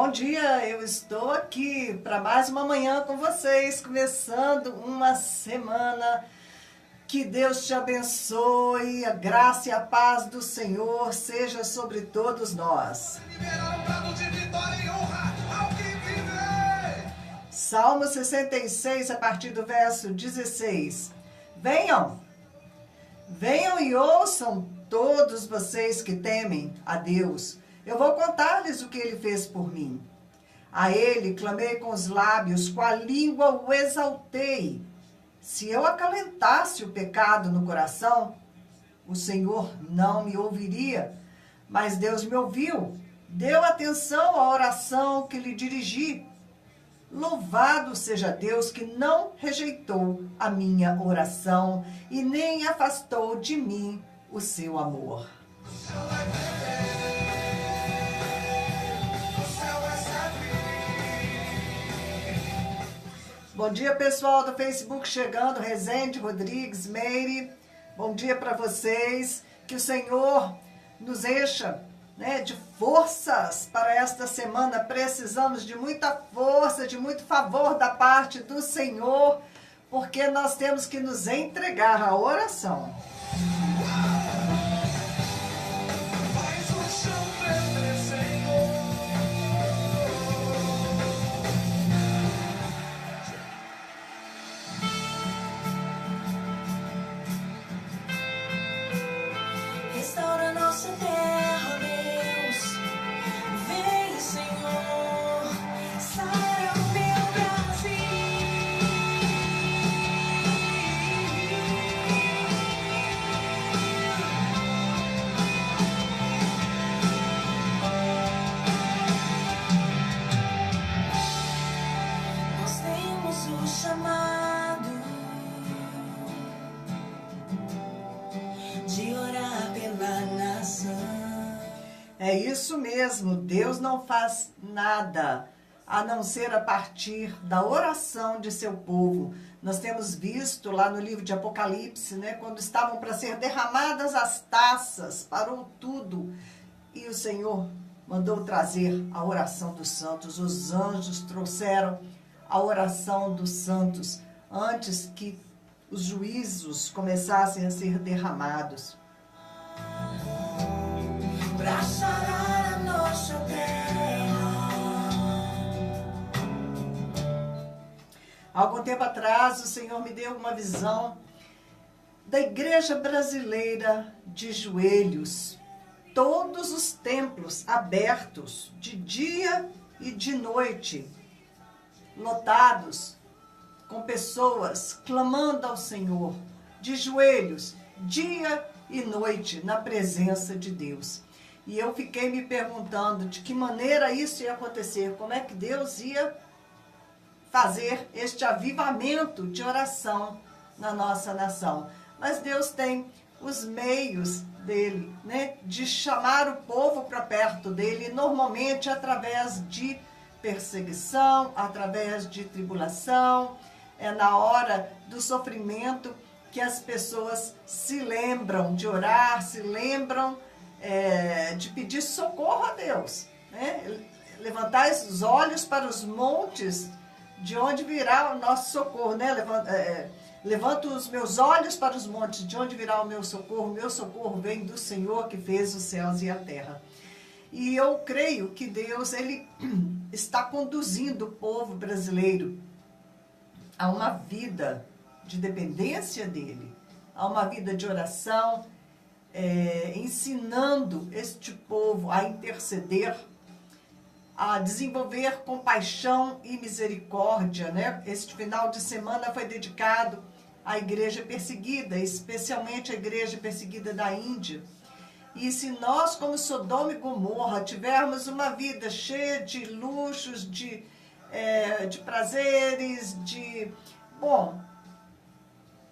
Bom dia, eu estou aqui para mais uma manhã com vocês, começando uma semana. Que Deus te abençoe, a graça e a paz do Senhor seja sobre todos nós. Salmo 66, a partir do verso 16. Venham e ouçam todos vocês que temem a Deus. Eu vou contar-lhes o que Ele fez por mim. A Ele clamei com os lábios, com a língua o exaltei. Se eu acalentasse o pecado no coração, o Senhor não me ouviria. Mas Deus me ouviu, deu atenção à oração que lhe dirigi. Louvado seja Deus que não rejeitou a minha oração e nem afastou de mim o seu amor. Bom dia, pessoal do Facebook chegando, Rezende, Rodrigues, Meire. Bom dia para vocês. Que o Senhor nos encha, de forças para esta semana. Precisamos de muita força, de muito favor da parte do Senhor, porque nós temos que nos entregar à oração. Restaura nossa terra, Deus. Vem, Senhor, sara o meu Brasil. Nós temos o chamado de orar pela nação. É isso mesmo, Deus não faz nada a não ser a partir da oração de seu povo. Nós temos visto lá no livro de Apocalipse, quando estavam para ser derramadas as taças, parou tudo. E o Senhor mandou trazer a oração dos santos. Os anjos trouxeram a oração dos santos antes que os juízos começassem a ser derramados. Pra sarar a nossa terra. Algum tempo atrás, o Senhor me deu uma visão da igreja brasileira de joelhos. Todos os templos abertos, de dia e de noite, lotados, com pessoas clamando ao Senhor, de joelhos, dia e noite, na presença de Deus. E eu fiquei me perguntando de que maneira isso ia acontecer, como é que Deus ia fazer este avivamento de oração na nossa nação. Mas Deus tem os meios dele, de chamar o povo para perto dele, normalmente através de perseguição, através de tribulação. É na hora do sofrimento que as pessoas se lembram de orar, se lembram de pedir socorro a Deus. Levantar os olhos para os montes, de onde virá o nosso socorro. Levanto os meus olhos para os montes, de onde virá o meu socorro? O meu socorro vem do Senhor que fez os céus e a terra. E eu creio que Deus ele está conduzindo o povo brasileiro a uma vida de dependência dele, a uma vida de oração, ensinando este povo a interceder, a desenvolver compaixão e misericórdia. Este final de semana foi dedicado à igreja perseguida, especialmente à igreja perseguida da Índia. E se nós, como Sodoma e Gomorra, tivermos uma vida cheia de luxos, de prazeres,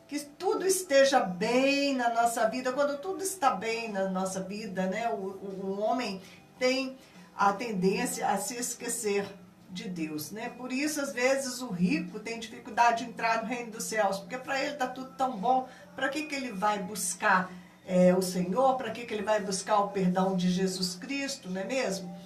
que tudo esteja bem na nossa vida. Quando tudo está bem na nossa vida, o homem tem a tendência a se esquecer de Deus, Por isso, às vezes, o rico tem dificuldade de entrar no reino dos céus, porque para ele está tudo tão bom. Para que ele vai buscar o Senhor? Para que ele vai buscar o perdão de Jesus Cristo, não é mesmo?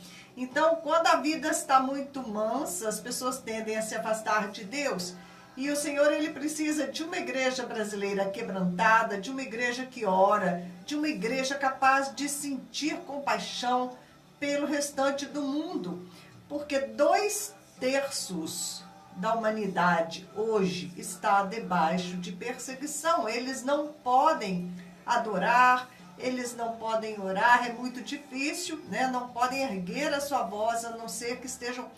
Então, quando a vida está muito mansa, as pessoas tendem a se afastar de Deus. E o Senhor, Ele precisa de uma igreja brasileira quebrantada, de uma igreja que ora, de uma igreja capaz de sentir compaixão pelo restante do mundo. Porque 2/3 da humanidade hoje está debaixo de perseguição. Eles não podem adorar, eles não podem orar, é muito difícil, né? Não podem erguer a sua voz, a não ser que estejam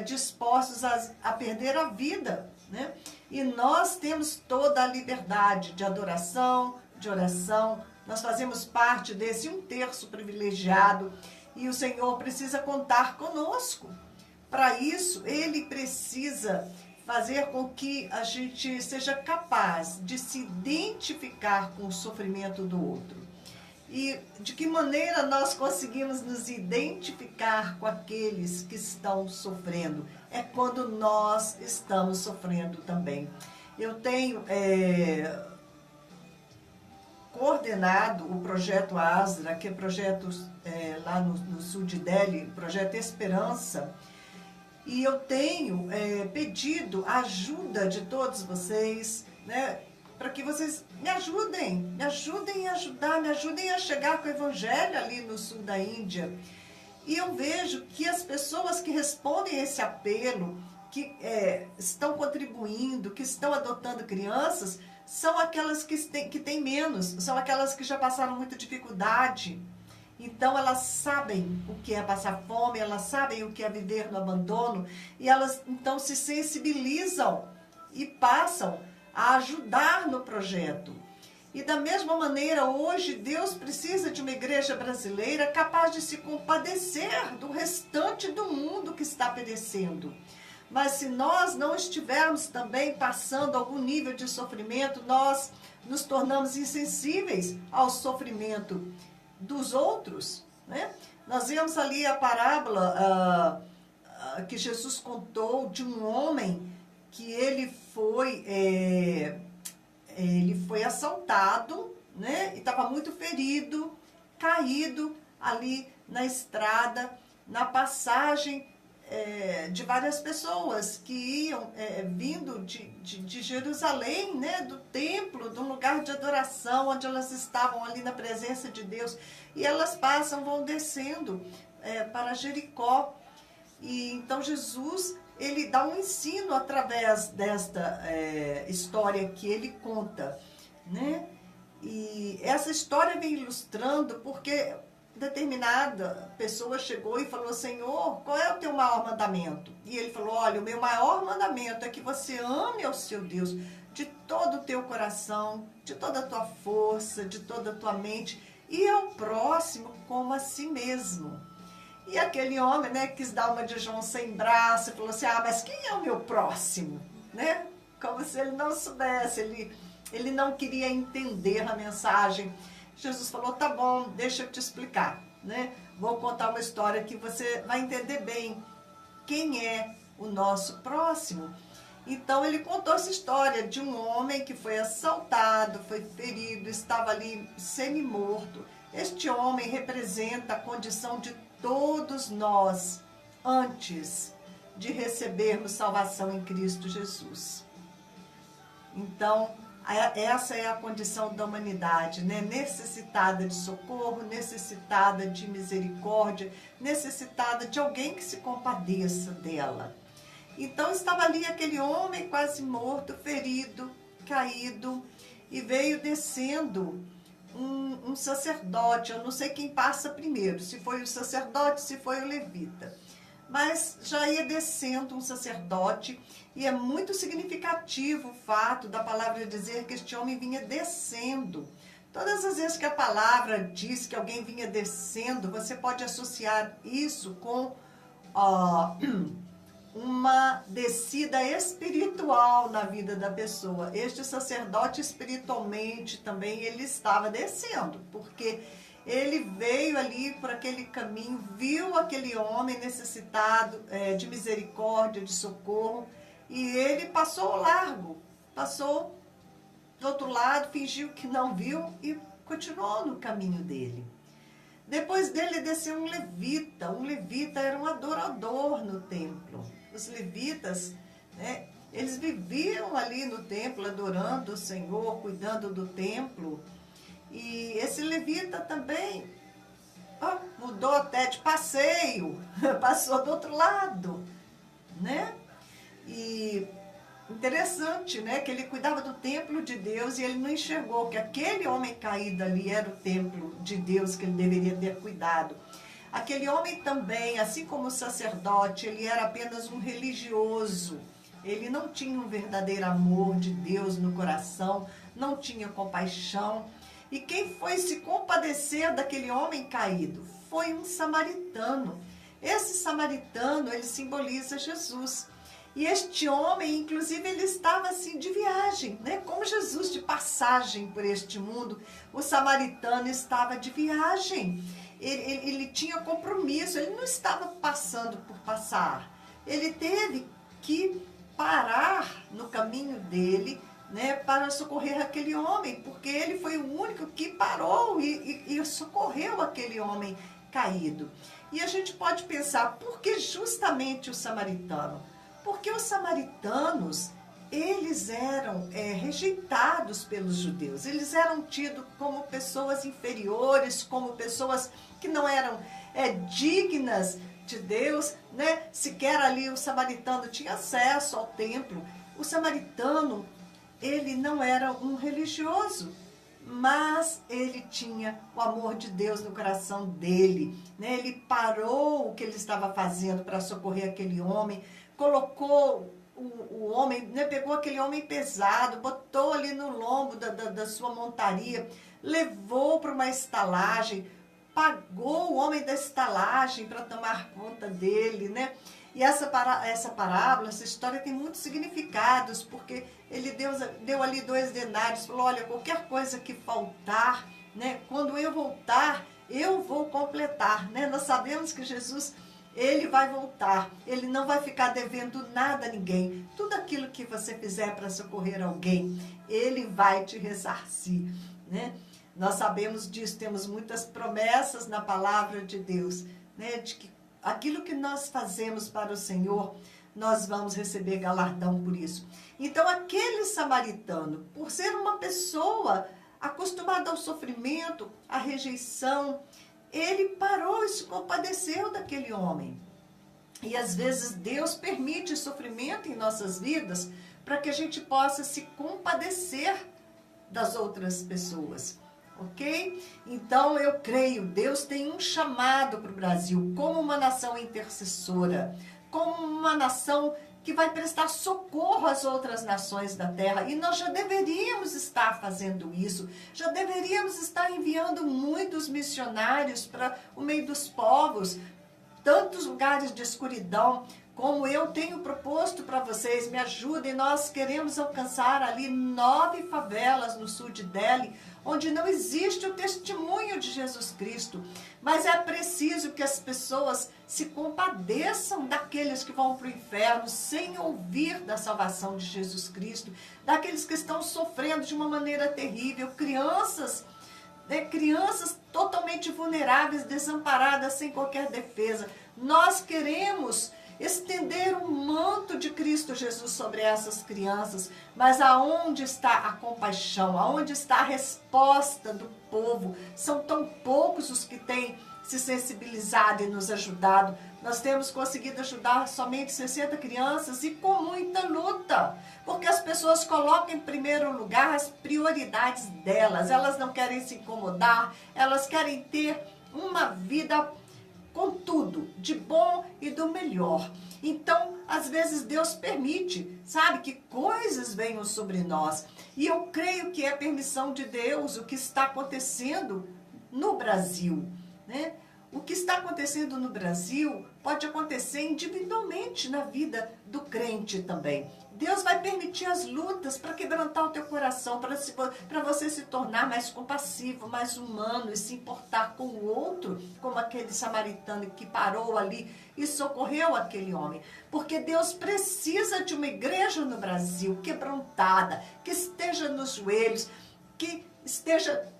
dispostos a perder a vida, né? E nós temos toda a liberdade de adoração, de oração, nós fazemos parte desse 1/3 privilegiado e o Senhor precisa contar conosco. Para isso, Ele precisa fazer com que a gente seja capaz de se identificar com o sofrimento do outro. E de que maneira nós conseguimos nos identificar com aqueles que estão sofrendo? É quando nós estamos sofrendo também. Eu tenho coordenado o projeto ASRA, que é projeto lá no sul de Delhi, projeto Esperança, e eu tenho pedido a ajuda de todos vocês, né? Para que vocês me ajudem a ajudar, me ajudem a chegar com o Evangelho ali no sul da Índia. E eu vejo que as pessoas que respondem a esse apelo, que estão contribuindo, que estão adotando crianças, são aquelas que têm menos, são aquelas que já passaram muita dificuldade. Então elas sabem o que é passar fome, elas sabem o que é viver no abandono, e elas então se sensibilizam e passam a ajudar no projeto. E da mesma maneira, hoje, Deus precisa de uma igreja brasileira capaz de se compadecer do restante do mundo que está perecendo. Mas se nós não estivermos também passando algum nível de sofrimento, nós nos tornamos insensíveis ao sofrimento dos outros, né? Nós vemos ali a parábola que Jesus contou de um homem que ele foi assaltado, né? E estava muito ferido, caído ali na estrada, na passagem de várias pessoas que iam vindo de Jerusalém, né? Do templo, de um lugar de adoração, onde elas estavam ali na presença de Deus. E elas passam, vão descendo para Jericó. E então Jesus, ele dá um ensino através desta história que ele conta, né? E essa história vem ilustrando porque determinada pessoa chegou e falou: Senhor, qual é o teu maior mandamento? E ele falou: olha, o meu maior mandamento é que você ame ao seu Deus de todo o teu coração, de toda a tua força, de toda a tua mente, e ao próximo como a si mesmo. E aquele homem, né, quis dar uma de João sem braço, falou assim: ah, mas quem é o meu próximo? Né? Como se ele não soubesse, ele não queria entender a mensagem. Jesus falou: tá bom, deixa eu te explicar, né? Vou contar uma história que você vai entender bem quem é o nosso próximo. Então ele contou essa história de um homem que foi assaltado, foi ferido, estava ali semi-morto. Este homem representa a condição de todos nós antes de recebermos salvação em Cristo Jesus. Então, essa é a condição da humanidade, né? Necessitada de socorro, necessitada de misericórdia, necessitada de alguém que se compadeça dela. Então estava ali aquele homem quase morto, ferido, caído, e veio descendo um sacerdote. Eu não sei quem passa primeiro, se foi o sacerdote, se foi o levita. Mas já ia descendo um sacerdote, e é muito significativo o fato da palavra dizer que este homem vinha descendo. Todas as vezes que a palavra diz que alguém vinha descendo, você pode associar isso com uma descida espiritual na vida da pessoa. Este sacerdote, espiritualmente também, ele estava descendo, porque ele veio ali por aquele caminho, viu aquele homem necessitado de misericórdia, de socorro, e ele passou ao largo, passou do outro lado, fingiu que não viu e continuou no caminho dele. Depois dele desceu um levita. Um levita era um adorador no templo. Os levitas, né, eles viviam ali no templo, adorando o Senhor, cuidando do templo. E esse levita também mudou até de passeio, passou do outro lado, né? E interessante, né, que ele cuidava do templo de Deus e ele não enxergou que aquele homem caído ali era o templo de Deus que ele deveria ter cuidado. Aquele homem também, assim como o sacerdote, ele era apenas um religioso. Ele não tinha um verdadeiro amor de Deus no coração, não tinha compaixão. E quem foi se compadecer daquele homem caído? Foi um samaritano. Esse samaritano, ele simboliza Jesus. E este homem, inclusive, ele estava assim de viagem, né? Como Jesus de passagem por este mundo, o samaritano estava de viagem. Ele tinha compromisso, ele não estava passando por passar. Ele teve que parar no caminho dele, né, para socorrer aquele homem, porque ele foi o único que parou e socorreu aquele homem caído. E a gente pode pensar, por que justamente o samaritano? Porque os samaritanos, eles eram rejeitados pelos judeus. Eles eram tidos como pessoas inferiores, como pessoas que não eram dignas de Deus, né? Sequer ali o samaritano tinha acesso ao templo. O samaritano, ele não era um religioso, mas ele tinha o amor de Deus no coração dele, né? Ele parou o que ele estava fazendo para socorrer aquele homem, colocou o homem, né? Pegou aquele homem pesado, botou ali no lombo da sua montaria, levou para uma estalagem, pagou o homem da estalagem para tomar conta dele, né? E essa parábola, essa história tem muitos significados, porque ele deu ali 2 denários, falou, olha, qualquer coisa que faltar, né, quando eu voltar, eu vou completar, né? Nós sabemos que Jesus, ele vai voltar, ele não vai ficar devendo nada a ninguém. Tudo aquilo que você fizer para socorrer alguém, ele vai te ressarcir, né? Nós sabemos disso, temos muitas promessas na palavra de Deus, né, de que aquilo que nós fazemos para o Senhor, nós vamos receber galardão por isso. Então, aquele samaritano, por ser uma pessoa acostumada ao sofrimento, à rejeição, ele parou e se compadeceu daquele homem. E às vezes Deus permite sofrimento em nossas vidas para que a gente possa se compadecer das outras pessoas. Ok? Então eu creio, Deus tem um chamado para o Brasil como uma nação intercessora, como uma nação que vai prestar socorro às outras nações da terra. E nós já deveríamos estar fazendo isso, já deveríamos estar enviando muitos missionários para o meio dos povos, tantos lugares de escuridão, como eu tenho proposto para vocês. Me ajudem, nós queremos alcançar ali 9 favelas no sul de Delhi, onde não existe o testemunho de Jesus Cristo. Mas é preciso que as pessoas se compadeçam daqueles que vão para o inferno sem ouvir da salvação de Jesus Cristo, daqueles que estão sofrendo de uma maneira terrível, crianças, né, crianças totalmente vulneráveis, desamparadas, sem qualquer defesa. Nós queremos estender o manto de Cristo Jesus sobre essas crianças, mas aonde está a compaixão? Aonde está a resposta do povo? São tão poucos os que têm se sensibilizado e nos ajudado. Nós temos conseguido ajudar somente 60 crianças e com muita luta, porque as pessoas colocam em primeiro lugar as prioridades delas. Elas não querem se incomodar, elas querem ter uma vida com tudo, de bom e do melhor. Então, às vezes Deus permite, sabe, que coisas venham sobre nós. E eu creio que é permissão de Deus o que está acontecendo no Brasil, né? O que está acontecendo no Brasil pode acontecer individualmente na vida do crente também. Deus vai permitir as lutas para quebrantar o teu coração, para você se tornar mais compassivo, mais humano e se importar com o outro, como aquele samaritano que parou ali e socorreu aquele homem. Porque Deus precisa de uma igreja no Brasil quebrantada, que esteja nos joelhos, que esteja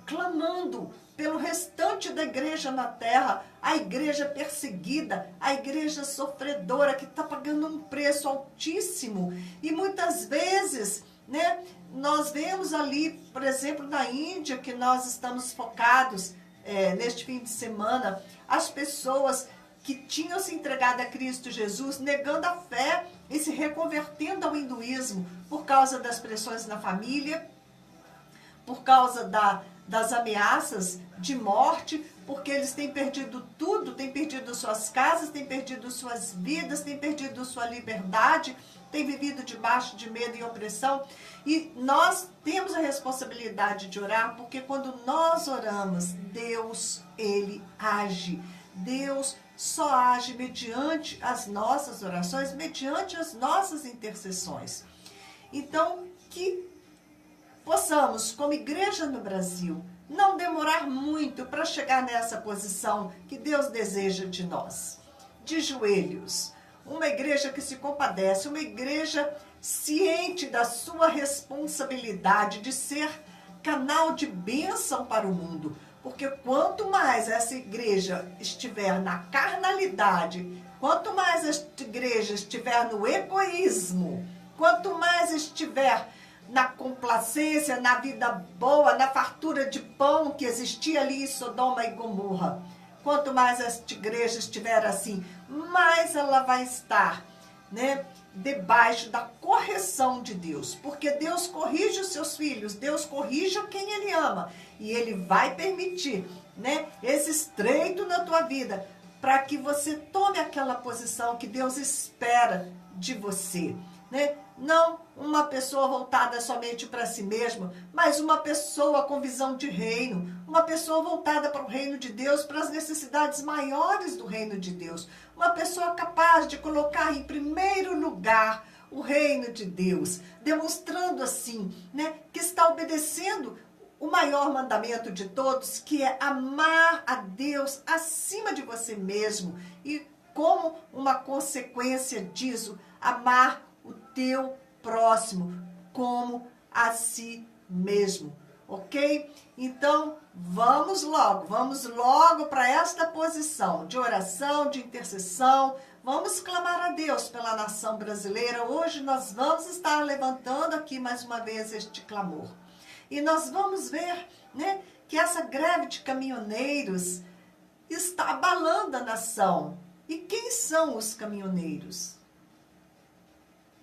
clamando pelo restante da igreja na terra, a igreja perseguida, a igreja sofredora, que está pagando um preço altíssimo. E muitas vezes, né, nós vemos ali, por exemplo, na Índia, que nós estamos focados neste fim de semana, as pessoas que tinham se entregado a Cristo Jesus, negando a fé e se reconvertendo ao hinduísmo por causa das pressões na família, por causa das ameaças de morte, porque eles têm perdido tudo, têm perdido suas casas, têm perdido suas vidas, têm perdido sua liberdade, têm vivido debaixo de medo e opressão. E nós temos a responsabilidade de orar, porque quando nós oramos, Deus, Ele age. Deus só age mediante as nossas orações, mediante as nossas intercessões. Então, que possamos, como igreja no Brasil, não demorar muito para chegar nessa posição que Deus deseja de nós. De joelhos, uma igreja que se compadece, uma igreja ciente da sua responsabilidade de ser canal de bênção para o mundo. Porque quanto mais essa igreja estiver na carnalidade, quanto mais esta igreja estiver no egoísmo, quanto mais estiver na complacência, na vida boa, na fartura de pão que existia ali em Sodoma e Gomorra, quanto mais esta igreja estiver assim, mais ela vai estar, né, debaixo da correção de Deus, porque Deus corrige os seus filhos, Deus corrige quem Ele ama, e Ele vai permitir, né, esse estreito na tua vida, para que você tome aquela posição que Deus espera de você, né? Não uma pessoa voltada somente para si mesma, mas uma pessoa com visão de reino, uma pessoa voltada para o reino de Deus, para as necessidades maiores do reino de Deus, uma pessoa capaz de colocar em primeiro lugar o reino de Deus, demonstrando assim, né, que está obedecendo o maior mandamento de todos, que é amar a Deus acima de você mesmo e, como uma consequência disso, amar o teu próximo como a si mesmo, ok? Então, vamos logo para esta posição de oração, de intercessão. Vamos clamar a Deus pela nação brasileira. Hoje nós vamos estar levantando aqui mais uma vez este clamor. E nós vamos ver, né, que essa greve de caminhoneiros está abalando a nação. E quem são os caminhoneiros?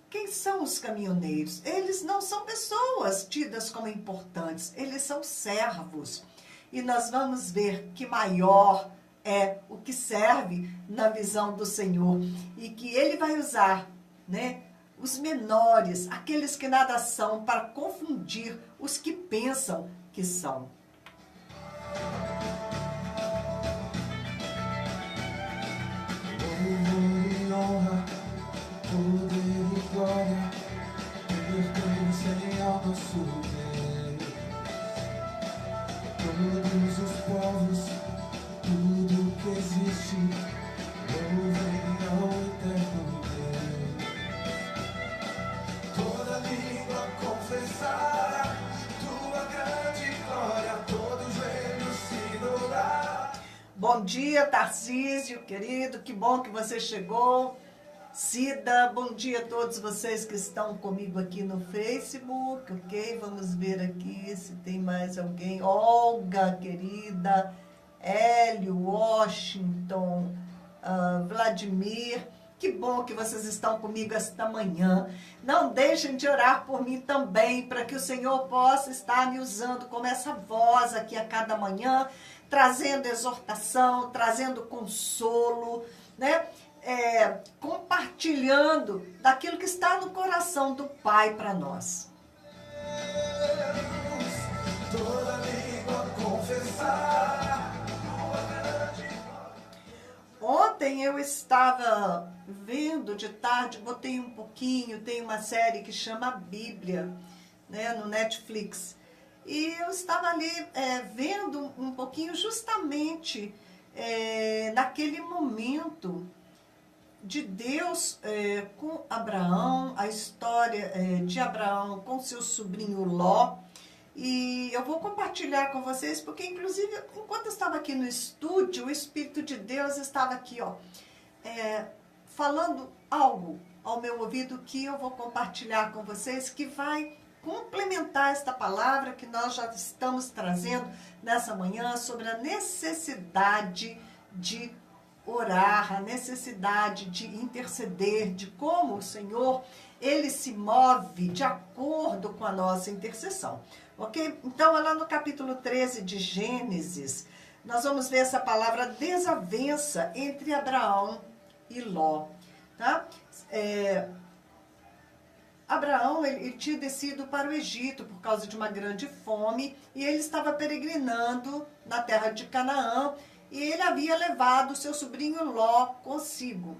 Quem são os caminhoneiros? Eles não são pessoas tidas como importantes, eles são servos. E nós vamos ver que maior é o que serve na visão do Senhor. E que Ele vai usar, né, os menores, aqueles que nada são, para confundir os que pensam que são. Poder e glória pertencem ao nosso Deus. Todos os povos, tudo que existe, louvem ao eterno Deus. Toda língua confessará tua grande glória, todo joelho se dobrará. Bom dia, Tarcísio, querido, que bom que você chegou. Cida, bom dia a todos vocês que estão comigo aqui no Facebook, ok? Vamos ver aqui se tem mais alguém. Olga, querida, Hélio, Washington, Vladimir, que bom que vocês estão comigo esta manhã. Não deixem de orar por mim também, para que o Senhor possa estar me usando como essa voz aqui a cada manhã, trazendo exortação, trazendo consolo, né? Compartilhando daquilo que está no coração do Pai para nós. Toda língua confessará. Ontem eu estava vendo de tarde, botei um pouquinho, tem uma série que chama Bíblia, né, no Netflix. E eu estava ali vendo um pouquinho justamente naquele momento de Deus com Abraão, a história de Abraão com seu sobrinho Ló, E eu vou compartilhar com vocês, porque inclusive, enquanto eu estava aqui no estúdio, o Espírito de Deus estava aqui, ó, falando algo ao meu ouvido que eu vou compartilhar com vocês, que vai complementar esta palavra que nós já estamos trazendo nessa manhã sobre a necessidade de orar, a necessidade de interceder, de como o Senhor, Ele se move de acordo com a nossa intercessão, ok? Então, lá no capítulo 13 de Gênesis, nós vamos ver essa palavra desavença entre Abraão e Ló, tá? Abraão, ele tinha descido para o Egito por causa de uma grande fome e ele estava peregrinando na terra de Canaã e ele havia levado seu sobrinho Ló consigo.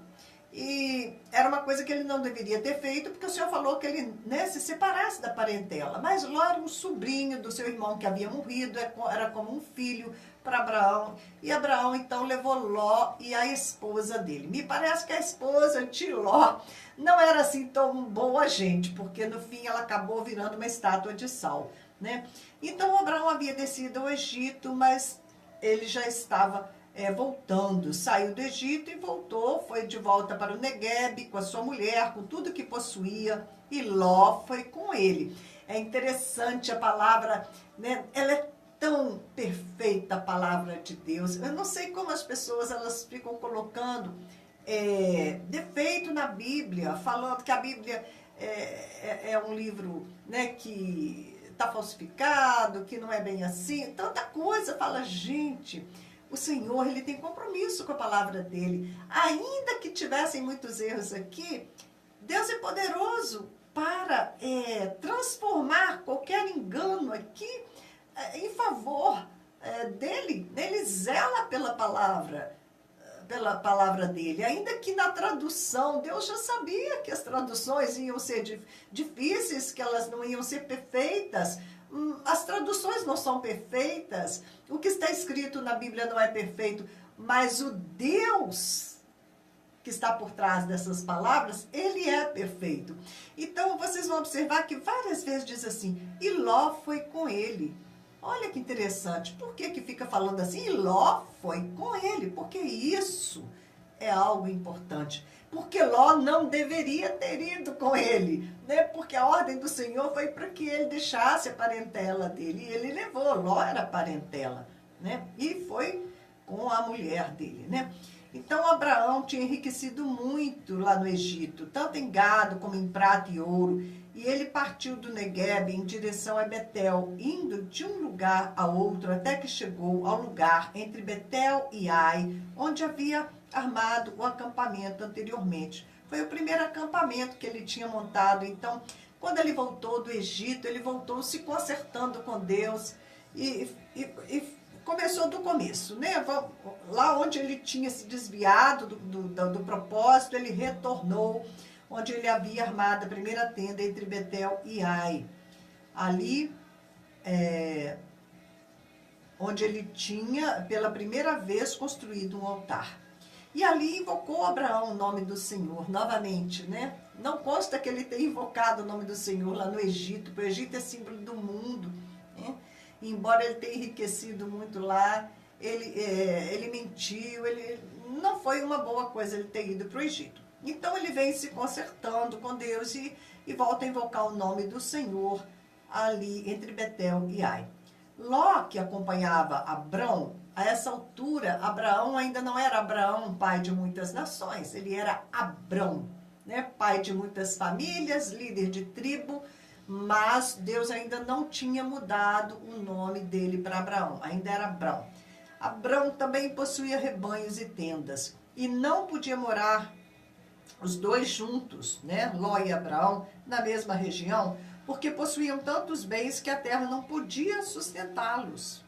E era uma coisa que ele não deveria ter feito, porque o Senhor falou que ele, né, se separasse da parentela. Mas Ló era um sobrinho do seu irmão que havia morrido, era como um filho para Abraão. E Abraão, então, levou Ló e a esposa dele. Me parece que a esposa de Ló não era assim tão boa gente, porque no fim ela acabou virando uma estátua de sal, né? Então, Abraão havia descido ao Egito, mas ele já estava voltando, saiu do Egito e voltou, foi de volta para o Neguebe com a sua mulher, com tudo que possuía, e Ló foi com ele. É interessante a palavra, né? Ela é tão perfeita, a palavra de Deus. Eu não sei como as pessoas elas ficam colocando defeito na Bíblia, falando que a Bíblia é um livro, né, que está falsificado, que não é bem assim, tanta coisa. Fala, gente, o Senhor, Ele tem compromisso com a palavra dEle. Ainda que tivessem muitos erros aqui, Deus é poderoso para transformar qualquer engano aqui em favor dEle. Ele zela pela palavra dEle. Ainda que na tradução, Deus já sabia que as traduções iam ser difíceis, que elas não iam ser perfeitas. As traduções não são perfeitas, o que está escrito na Bíblia não é perfeito, mas o Deus que está por trás dessas palavras, Ele é perfeito. Então, vocês vão observar que várias vezes diz assim, e Ló foi com ele. Olha que interessante, por que fica falando assim? E Ló foi com ele, porque isso é algo importante. Porque Ló não deveria ter ido com ele, né? Porque a ordem do Senhor foi para que ele deixasse a parentela dele. E ele levou, Ló era parentela, né? E foi com a mulher dele, né? Então, Abraão tinha enriquecido muito lá no Egito, tanto em gado como em prata e ouro. E ele partiu do Neguebe em direção a Betel, indo de um lugar a outro, até que chegou ao lugar entre Betel e Ai, onde havia armado o acampamento anteriormente. Foi o primeiro acampamento que ele tinha montado. Então, quando ele voltou do Egito, ele voltou se consertando com Deus e começou do começo, né? Lá onde ele tinha se desviado do propósito, ele retornou, onde ele havia armado a primeira tenda entre Betel e Ai. Ali, onde ele tinha, pela primeira vez, construído um altar. E ali invocou Abraão o nome do Senhor, novamente, né? Não consta que ele tenha invocado o nome do Senhor lá no Egito, porque o Egito é símbolo do mundo, né? E embora ele tenha enriquecido muito lá, ele mentiu, não foi uma boa coisa ele ter ido para o Egito. Então ele vem se consertando com Deus e volta a invocar o nome do Senhor ali entre Betel e Ai. Ló, que acompanhava Abrão, a essa altura, Abraão ainda não era Abraão, pai de muitas nações, ele era Abrão, né? Pai de muitas famílias, líder de tribo, mas Deus ainda não tinha mudado o nome dele para Abraão, ainda era Abrão. Abrão também possuía rebanhos e tendas, e não podia morar os dois juntos, né? Ló e Abraão, na mesma região, porque possuíam tantos bens que a terra não podia sustentá-los.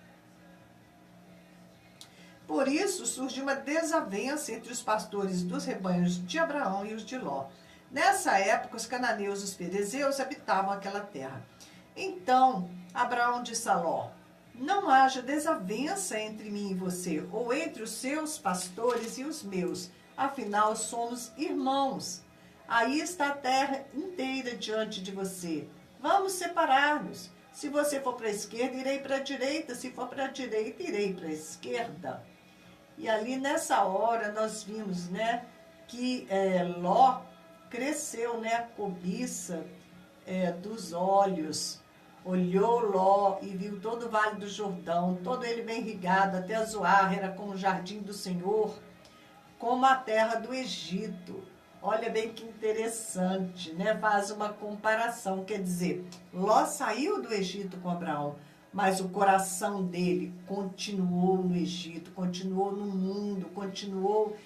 Por isso, surgiu uma desavença entre os pastores dos rebanhos de Abraão e os de Ló. Nessa época, os cananeus e os ferezeus habitavam aquela terra. Então, Abraão disse a Ló, não haja desavença entre mim e você, ou entre os seus pastores e os meus, afinal somos irmãos. Aí está a terra inteira diante de você. Vamos separar-nos. Se você for para a esquerda, irei para a direita. Se for para a direita, irei para a esquerda. E ali nessa hora nós vimos, né, que Ló cresceu, né, a cobiça dos olhos. Olhou Ló e viu todo o Vale do Jordão, todo ele bem irrigado, até Zoar, era como o jardim do Senhor, como a terra do Egito. Olha bem que interessante, né? Faz uma comparação, quer dizer, Ló saiu do Egito com Abraão, mas o coração dele continuou no Egito, continuou no mundo, continuou,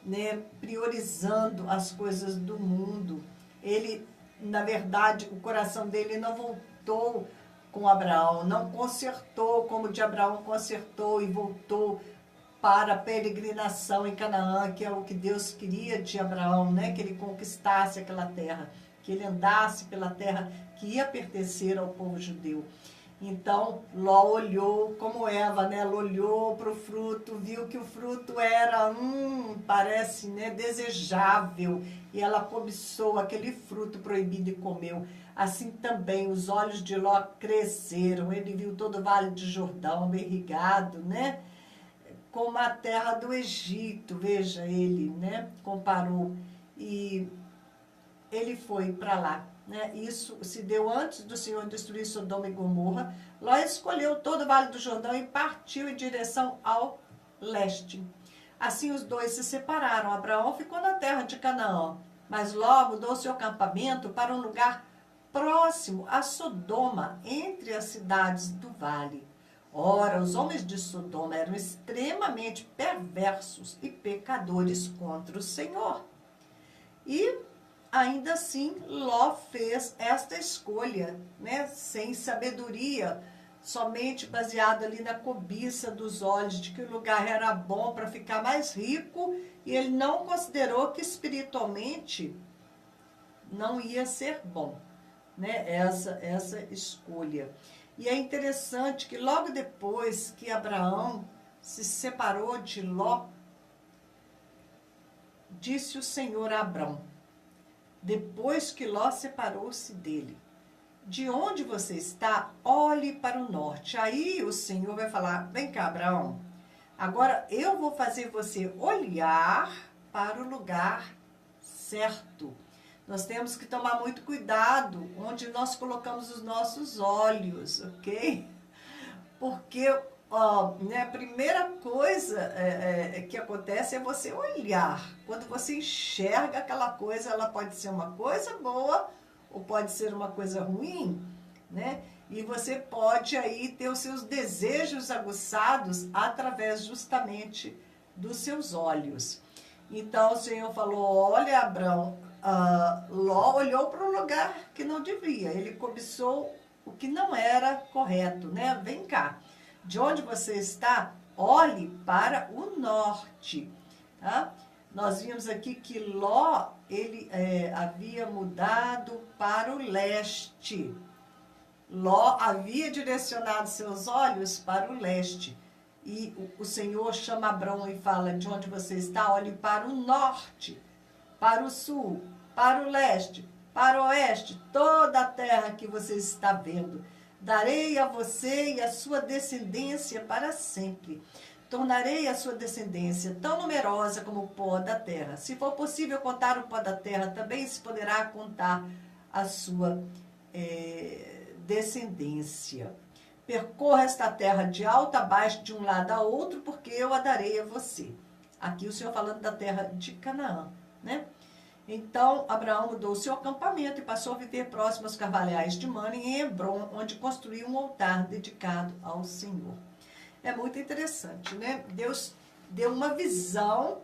né, priorizando as coisas do mundo. Ele, na verdade, o coração dele não voltou com Abraão, não consertou como de Abraão consertou e voltou para a peregrinação em Canaã, que é o que Deus queria de Abraão, né? Que ele conquistasse aquela terra, que ele andasse pela terra que ia pertencer ao povo judeu. Então, Ló olhou, como Eva, né? Ela olhou para o fruto, viu que o fruto era, parece, né, desejável, e ela cobiçou aquele fruto proibido e comeu. Assim também os olhos de Ló cresceram, ele viu todo o Vale de Jordão bem irrigado, né? Como a terra do Egito, veja, ele, né, comparou, e ele foi para lá. Né? Isso se deu antes do Senhor destruir Sodoma e Gomorra. Ló escolheu todo o Vale do Jordão e partiu em direção ao leste. Assim os dois se separaram. Abraão ficou na terra de Canaã, mas Ló mudou seu acampamento para um lugar próximo a Sodoma, entre as cidades do vale. Ora, os homens de Sodoma eram extremamente perversos e pecadores contra o Senhor. E ainda assim, Ló fez esta escolha, né, sem sabedoria, somente baseado ali na cobiça dos olhos, de que o lugar era bom para ficar mais rico, e ele não considerou que espiritualmente não ia ser bom, né, essa escolha. E é interessante que logo depois que Abraão se separou de Ló, disse o Senhor a Abraão, depois que Ló separou-se dele: de onde você está, olhe para o norte. Aí o Senhor vai falar: vem cá, Abraão, agora eu vou fazer você olhar para o lugar certo. Nós temos que tomar muito cuidado onde nós colocamos os nossos olhos, ok? Porque né, a primeira coisa que acontece é você olhar. Quando você enxerga aquela coisa, ela pode ser uma coisa boa ou pode ser uma coisa ruim, né? E você pode aí ter os seus desejos aguçados através justamente dos seus olhos. Então o Senhor falou: olha, Abraão, Ló olhou para um lugar que não devia, ele cobiçou o que não era correto, né? Vem cá, de onde você está, olhe para o norte, tá? Nós vimos aqui que Ló, ele havia mudado para o leste. Ló havia direcionado seus olhos para o leste. E o Senhor chama Abraão e fala: de onde você está, olhe para o norte, para o sul, para o leste, para o oeste, toda a terra que você está vendo. Darei a você e a sua descendência para sempre. Tornarei a sua descendência tão numerosa como o pó da terra. Se for possível contar o pó da terra, também se poderá contar a sua descendência. Percorra esta terra de alto a baixo, de um lado a outro, porque eu a darei a você. Aqui o Senhor falando da terra de Canaã, né? Então, Abraão mudou seu acampamento e passou a viver próximo aos carvalhais de Mane, em Hebrom, onde construiu um altar dedicado ao Senhor. É muito interessante, né? Deus deu uma visão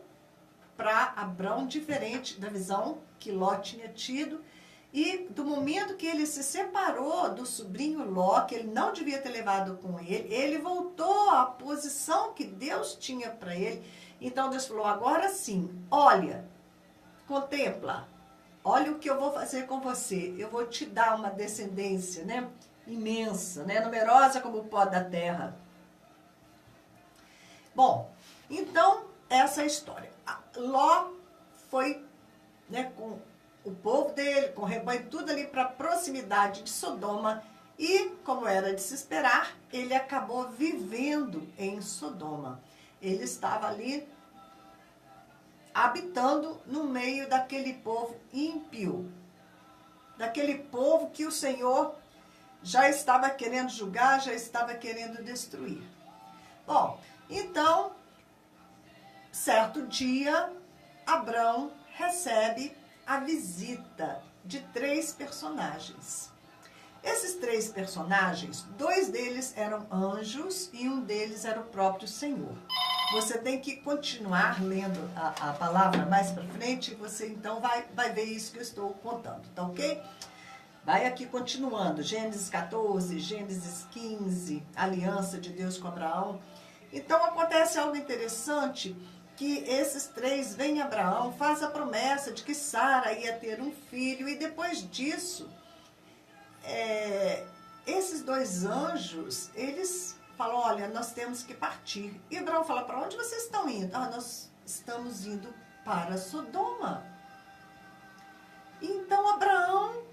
para Abraão diferente da visão que Ló tinha tido. E do momento que ele se separou do sobrinho Ló, que ele não devia ter levado com ele, ele voltou à posição que Deus tinha para ele. Então Deus falou: agora sim, olha, contempla, olha o que eu vou fazer com você. Eu vou te dar uma descendência, né, imensa, né, numerosa como o pó da terra. Bom, então essa é a história. Ló foi, né, com o povo dele, com o rebanho, tudo ali para a proximidade de Sodoma E, como era de se esperar, ele acabou vivendo em Sodoma. Ele estava ali habitando no meio daquele povo ímpio, daquele povo que o Senhor já estava querendo julgar, já estava querendo destruir. Bom, então, certo dia, Abrão recebe a visita de 3 personagens. Esses 3 personagens, 2 deles eram anjos e um deles era o próprio Senhor. Você tem que continuar lendo a palavra mais para frente e você então vai ver isso que eu estou contando, tá ok? Vai aqui continuando, Gênesis 14, Gênesis 15, aliança de Deus com Abraão. Então acontece algo interessante, que esses 3 vêm a Abraão, faz a promessa de que Sara ia ter um filho, e depois disso, esses 2 anjos, eles falam, olha, nós temos que partir. E Abraão fala, para onde vocês estão indo? Nós estamos indo para Sodoma. Então Abraão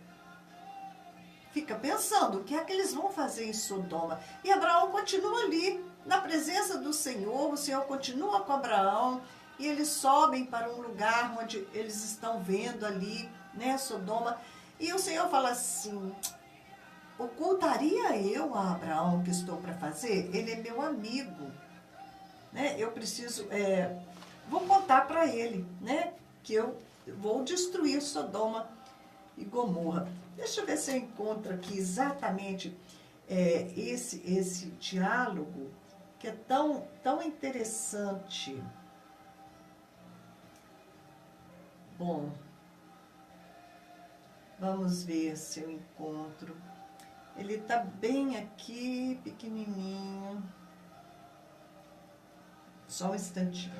fica pensando, o que é que eles vão fazer em Sodoma? E Abraão continua ali, na presença do Senhor, o Senhor continua com Abraão, e eles sobem para um lugar onde eles estão vendo ali, né, Sodoma, e o Senhor fala assim, ocultaria eu a Abraão o que estou para fazer? Ele é meu amigo, né, eu preciso, vou contar para ele, né, que eu vou destruir Sodoma e Gomorra. Deixa eu ver se eu encontro aqui exatamente esse diálogo, que é tão interessante. Bom, vamos ver se eu encontro. Ele está bem aqui, pequenininho. Só um instantinho.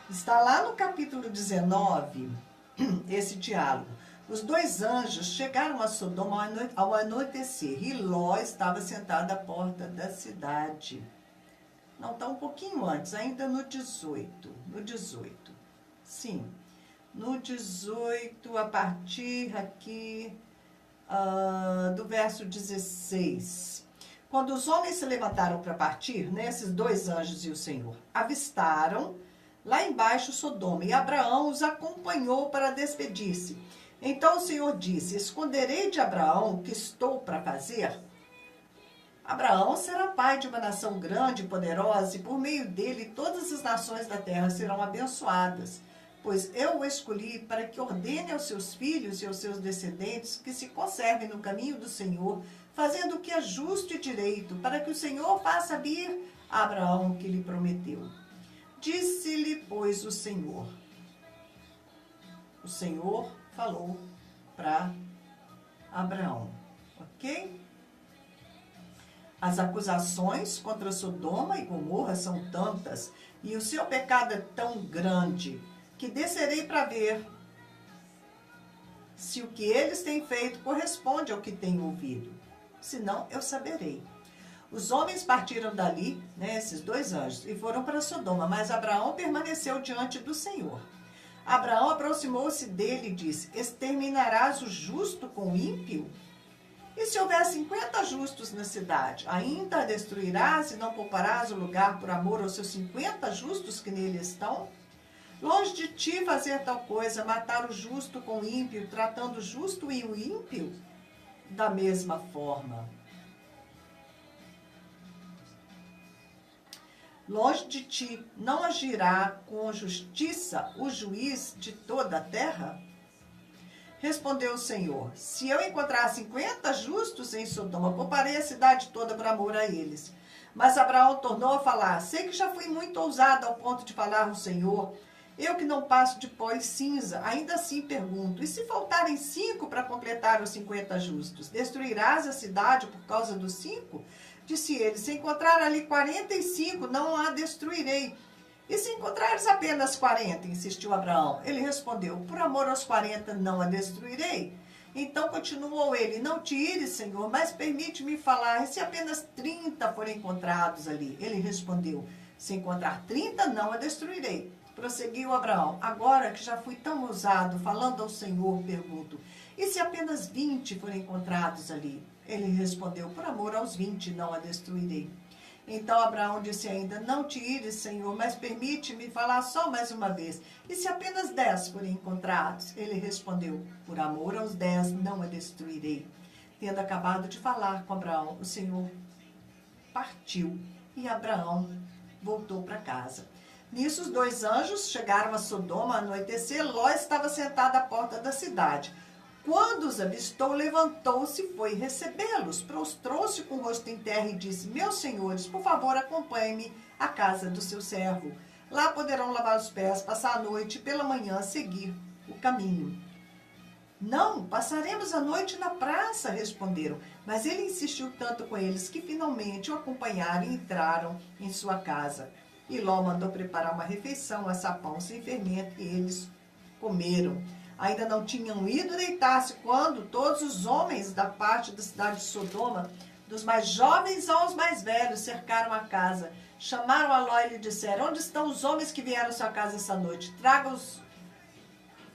Está lá no capítulo 19, esse diálogo. Os 2 anjos chegaram a Sodoma ao anoitecer, e Ló estava sentado à porta da cidade. Não, está um pouquinho antes, ainda no 18. No 18. Sim, no 18, a partir aqui do verso 16. Quando os homens se levantaram para partir, né, esses 2 anjos e o Senhor, avistaram lá embaixo Sodoma, e Abraão os acompanhou para despedir-se. Então o Senhor disse, esconderei de Abraão o que estou para fazer? Abraão será pai de uma nação grande e poderosa, e por meio dele todas as nações da terra serão abençoadas, pois eu o escolhi para que ordene aos seus filhos e aos seus descendentes que se conservem no caminho do Senhor, fazendo o que é justo e direito, para que o Senhor faça vir a Abraão o que lhe prometeu. Disse-lhe, pois, o Senhor falou para Abraão, ok? As acusações contra Sodoma e Gomorra são tantas, e o seu pecado é tão grande, que descerei para ver se o que eles têm feito corresponde ao que tenho ouvido. Senão, eu saberei. Os homens partiram dali, né, esses 2 anjos, e foram para Sodoma, mas Abraão permaneceu diante do Senhor. Abraão aproximou-se dele e disse, exterminarás o justo com o ímpio? E se houver 50 justos na cidade, ainda a destruirás e não pouparás o lugar por amor aos seus 50 justos que nele estão? Longe de ti fazer tal coisa, matar o justo com o ímpio, tratando o justo e o ímpio da mesma forma. Longe de ti não agirá com justiça o juiz de toda a terra? Respondeu o Senhor: se eu encontrar 50 justos em Sodoma, pouparei a cidade toda por amor a eles. Mas Abraão tornou a falar: sei que já fui muito ousado ao ponto de falar no Senhor. Eu que não passo de pó e cinza, ainda assim pergunto: e se faltarem 5 para completar os 50 justos? Destruirás a cidade por causa dos 5? Disse ele: se encontrar ali 45, não a destruirei. E se encontrares apenas 40? Insistiu Abraão. Ele respondeu: por amor aos 40 não a destruirei. Então continuou ele: não te ires, Senhor, mas permite-me falar. E se apenas 30 forem encontrados ali? Ele respondeu: se encontrar 30, não a destruirei. Prosseguiu Abraão: agora que já fui tão ousado, falando ao Senhor, pergunto: e se apenas 20 forem encontrados ali? Ele respondeu: por amor aos 20, não a destruirei. Então Abraão disse ainda: não te ires, Senhor, mas permite-me falar só mais uma vez. E se apenas 10 forem encontrados? Ele respondeu: por amor aos 10, não a destruirei. Tendo acabado de falar com Abraão, o Senhor partiu e Abraão voltou para casa. Nisso os 2 anjos chegaram a Sodoma. Ao anoitecer, Ló estava sentado à porta da cidade. Quando os avistou, levantou-se e foi recebê-los. Prostrou-se com o rosto em terra e disse: meus senhores, por favor, acompanhem-me à casa do seu servo. Lá poderão lavar os pés, passar a noite e pela manhã seguir o caminho. Não, passaremos a noite na praça, responderam. Mas ele insistiu tanto com eles que finalmente o acompanharam e entraram em sua casa. E Ló mandou preparar uma refeição, assar pão sem fermento, e eles comeram. Ainda não tinham ido deitar-se quando todos os homens da parte da cidade de Sodoma, dos mais jovens aos mais velhos, cercaram a casa. Chamaram a Ló e lhe disseram: onde estão os homens que vieram à sua casa essa noite? Traga-os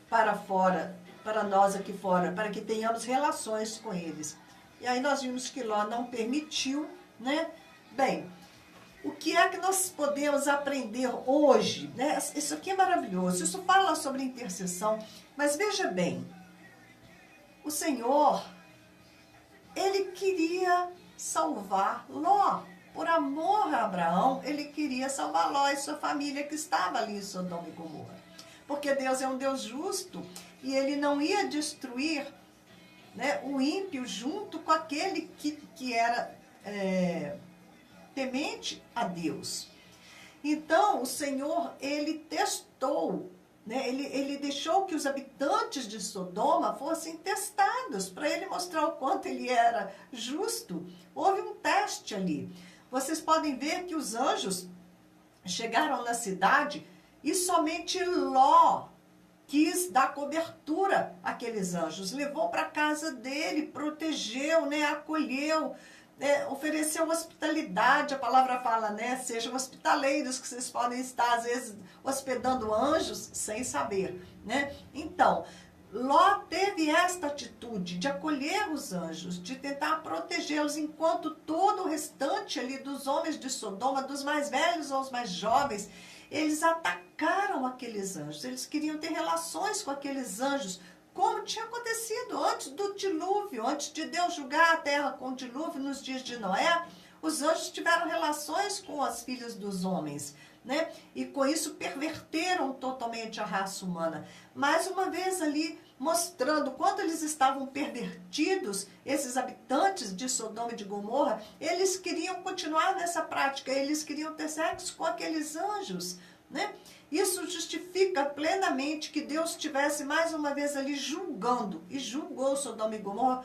para fora, para nós aqui fora, para que tenhamos relações com eles. E aí nós vimos que Ló não permitiu, né? Bem, o que é que nós podemos aprender hoje, né? Isso aqui é maravilhoso. Isso fala sobre intercessão. Mas veja bem, o Senhor, ele queria salvar Ló. Por amor a Abraão, ele queria salvar Ló e sua família que estava ali em Sodoma e Gomorra. Porque Deus é um Deus justo e ele não ia destruir, né, o ímpio junto com aquele que era temente a Deus. Então, o Senhor, ele testou, né? Ele deixou que os habitantes de Sodoma fossem testados, para ele mostrar o quanto ele era justo. Houve um teste ali. Vocês podem ver que os anjos chegaram na cidade e somente Ló quis dar cobertura àqueles anjos. Levou para a casa dele, protegeu, né? Acolheu, ofereceu hospitalidade. A palavra fala, né? Sejam hospitaleiros, que vocês podem estar, às vezes, hospedando anjos sem saber, né? Então, Ló teve esta atitude de acolher os anjos, de tentar protegê-los, enquanto todo o restante ali dos homens de Sodoma, dos mais velhos aos mais jovens, eles atacaram aqueles anjos. Eles queriam ter relações com aqueles anjos, como tinha acontecido antes do dilúvio, antes de Deus julgar a terra com o dilúvio nos dias de Noé. Os anjos tiveram relações com as filhas dos homens, né? E com isso perverteram totalmente a raça humana. Mais uma vez ali, mostrando quanto eles estavam pervertidos, esses habitantes de Sodoma e de Gomorra, eles queriam continuar nessa prática, eles queriam ter sexo com aqueles anjos, né? Isso justifica plenamente que Deus estivesse mais uma vez ali julgando, e julgou Sodoma e Gomorra,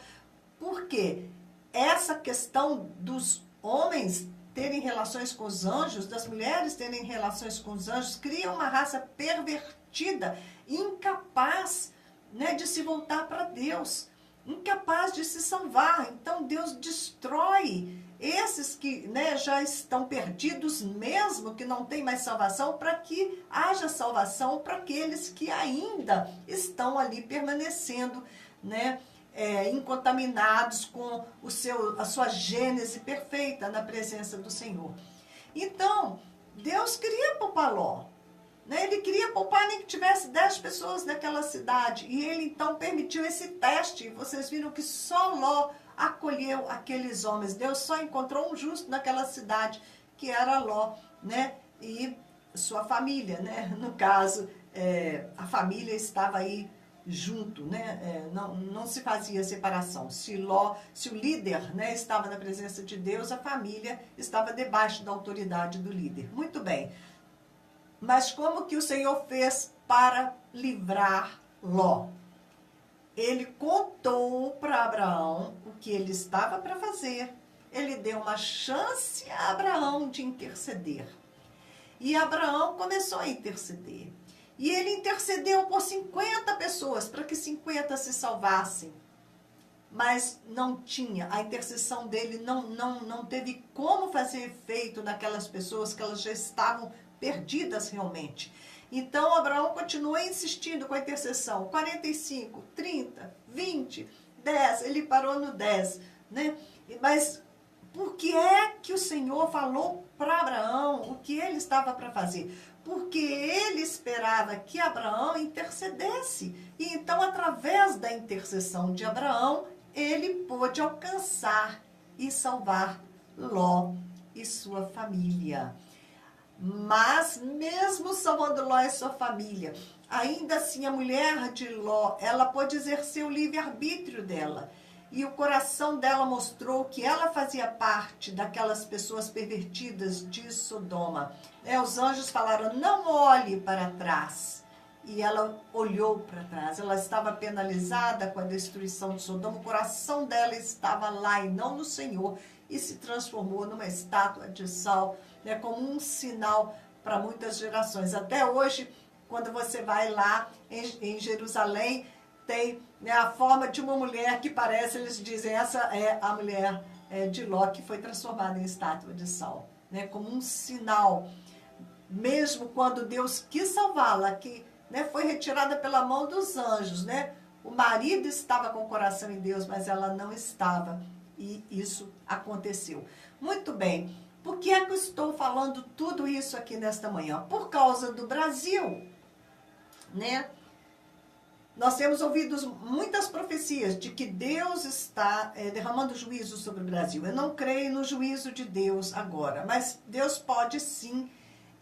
porque essa questão dos homens terem relações com os anjos, das mulheres terem relações com os anjos, cria uma raça pervertida, incapaz, né, de se voltar para Deus, incapaz de se salvar. Então Deus destrói esses que, né, já estão perdidos mesmo, que não tem mais salvação, para que haja salvação para aqueles que ainda estão ali permanecendo, né, incontaminados com a sua gênese perfeita na presença do Senhor. Então, Deus queria poupar Ló, né? Ele queria poupar nem que tivesse 10 pessoas naquela cidade. E ele então permitiu esse teste. Vocês viram que só Ló acolheu aqueles homens. Deus só encontrou um justo naquela cidade, que era Ló, né? E sua família, né? No caso, a família estava aí junto, né? Não se fazia separação. Se o líder, né, estava na presença de Deus, a família estava debaixo da autoridade do líder. Muito bem. Mas como que o Senhor fez para livrar Ló? Ele contou para Abraão o que ele estava para fazer. Ele deu uma chance a Abraão de interceder. E Abraão começou a interceder. E ele intercedeu por 50 pessoas, para que 50 se salvassem. Mas não tinha, a intercessão dele não teve como fazer efeito naquelas pessoas que elas já estavam perdidas realmente. Então Abraão continuou insistindo com a intercessão. 45, 30, 20, 10, ele parou no 10, né? Mas por que é que o Senhor falou para Abraão o que ele estava para fazer? Porque ele esperava que Abraão intercedesse. E então, através da intercessão de Abraão, ele pôde alcançar e salvar Ló e sua família. Mas, mesmo salvando Ló e sua família, ainda assim a mulher de Ló, ela pôde exercer o livre-arbítrio dela. E o coração dela mostrou que ela fazia parte daquelas pessoas pervertidas de Sodoma. Os anjos falaram, não olhe para trás. E ela olhou para trás. Ela estava penalizada com a destruição de Sodoma. O coração dela estava lá e não no Senhor. E se transformou numa estátua de sal, né, como um sinal para muitas gerações. Até hoje, quando você vai lá em Jerusalém, tem, né, a forma de uma mulher que parece, eles dizem, essa é a mulher de Ló que foi transformada em estátua de sal, né, como um sinal. Mesmo quando Deus quis salvá-la, que, né, foi retirada pela mão dos anjos, né, o marido estava com o coração em Deus, mas ela não estava, e isso aconteceu. Muito bem, por que é que eu estou falando tudo isso aqui nesta manhã? Por causa do Brasil, né? Nós temos ouvido muitas profecias de que Deus está derramando juízo sobre o Brasil. Eu não creio no juízo de Deus agora, mas Deus pode sim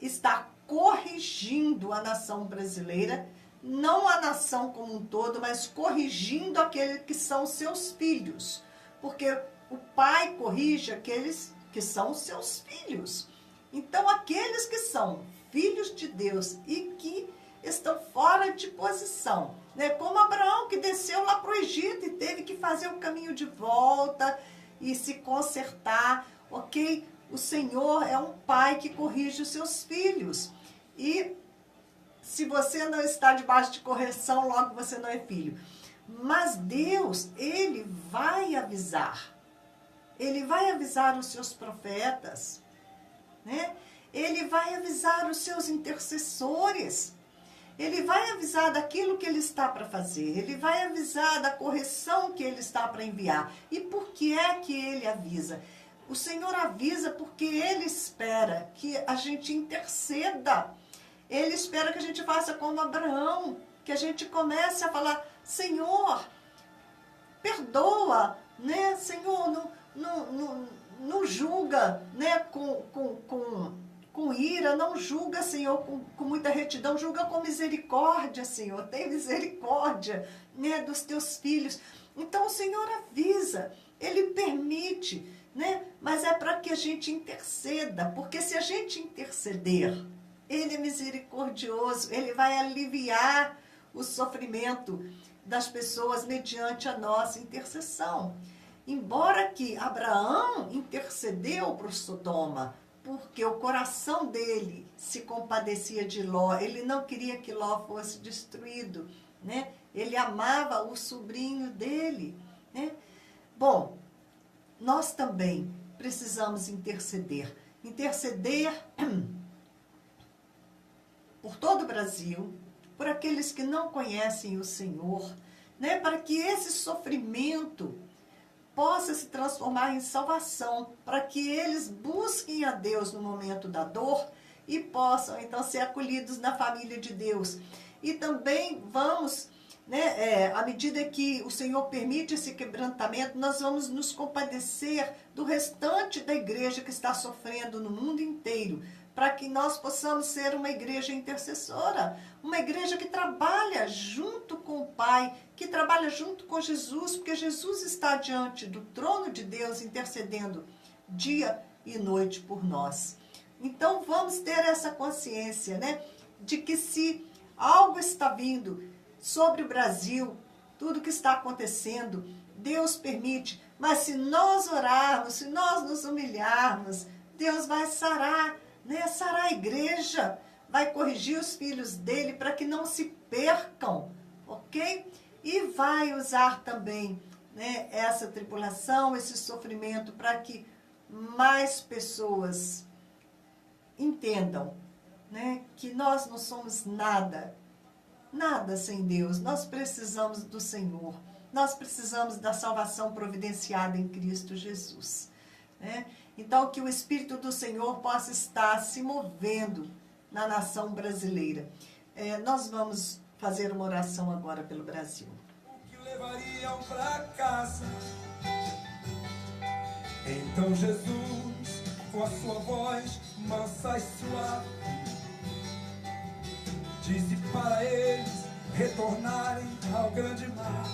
estar corrigindo a nação brasileira, não a nação como um todo, mas corrigindo aqueles que são seus filhos. Porque o pai corrige aqueles que são seus filhos. Então, aqueles que são filhos de Deus e que estão fora de posição, né? Como Abraão, que desceu lá para o Egito e teve que fazer o caminho de volta e se consertar, ok? O Senhor é um pai que corrige os seus filhos. E se você não está debaixo de correção, logo você não é filho. Mas Deus, Ele vai avisar. Ele vai avisar os seus profetas, né? Ele vai avisar os seus intercessores. Ele vai avisar daquilo que ele está para fazer. Ele vai avisar da correção que ele está para enviar. E por que é que ele avisa? O Senhor avisa porque ele espera que a gente interceda. Ele espera que a gente faça como Abraão, que a gente comece a falar, Senhor, perdoa, né? Senhor, não julga, né? Com ira, não julga, Senhor, com muita retidão, julga com misericórdia, Senhor, tem misericórdia, né, dos teus filhos. Então o Senhor avisa, Ele permite, né, mas é para que a gente interceda, porque se a gente interceder, Ele é misericordioso, Ele vai aliviar o sofrimento das pessoas mediante a nossa intercessão. Embora que Abraão intercedeu para o Sodoma, porque o coração dele se compadecia de Ló, ele não queria que Ló fosse destruído, né? Ele amava o sobrinho dele, né? Bom, nós também precisamos interceder. Interceder por todo o Brasil, por aqueles que não conhecem o Senhor, né? Para que esse sofrimento possa se transformar em salvação, para que eles busquem a Deus no momento da dor e possam, então, ser acolhidos na família de Deus. E também vamos, né, à medida que o Senhor permite esse quebrantamento, nós vamos nos compadecer do restante da igreja que está sofrendo no mundo inteiro, para que nós possamos ser uma igreja intercessora, uma igreja que trabalha junto com o Pai, que trabalha junto com Jesus, porque Jesus está diante do trono de Deus intercedendo dia e noite por nós. Então vamos ter essa consciência, né, de que se algo está vindo sobre o Brasil, tudo que está acontecendo, Deus permite, mas se nós orarmos, se nós nos humilharmos, Deus vai sarar, né? Sarar a igreja, vai corrigir os filhos dele para que não se percam, ok? E vai usar também, né, essa tribulação, esse sofrimento, para que mais pessoas entendam, né, que nós não somos nada sem Deus. Nós precisamos do Senhor. Nós precisamos da salvação providenciada em Cristo Jesus, né? Então, que o Espírito do Senhor possa estar se movendo na nação brasileira. Nós vamos fazer uma oração agora pelo Brasil. O que levariam pra casa? Então Jesus, com a sua voz mansa e suave, disse para eles retornarem ao grande mar.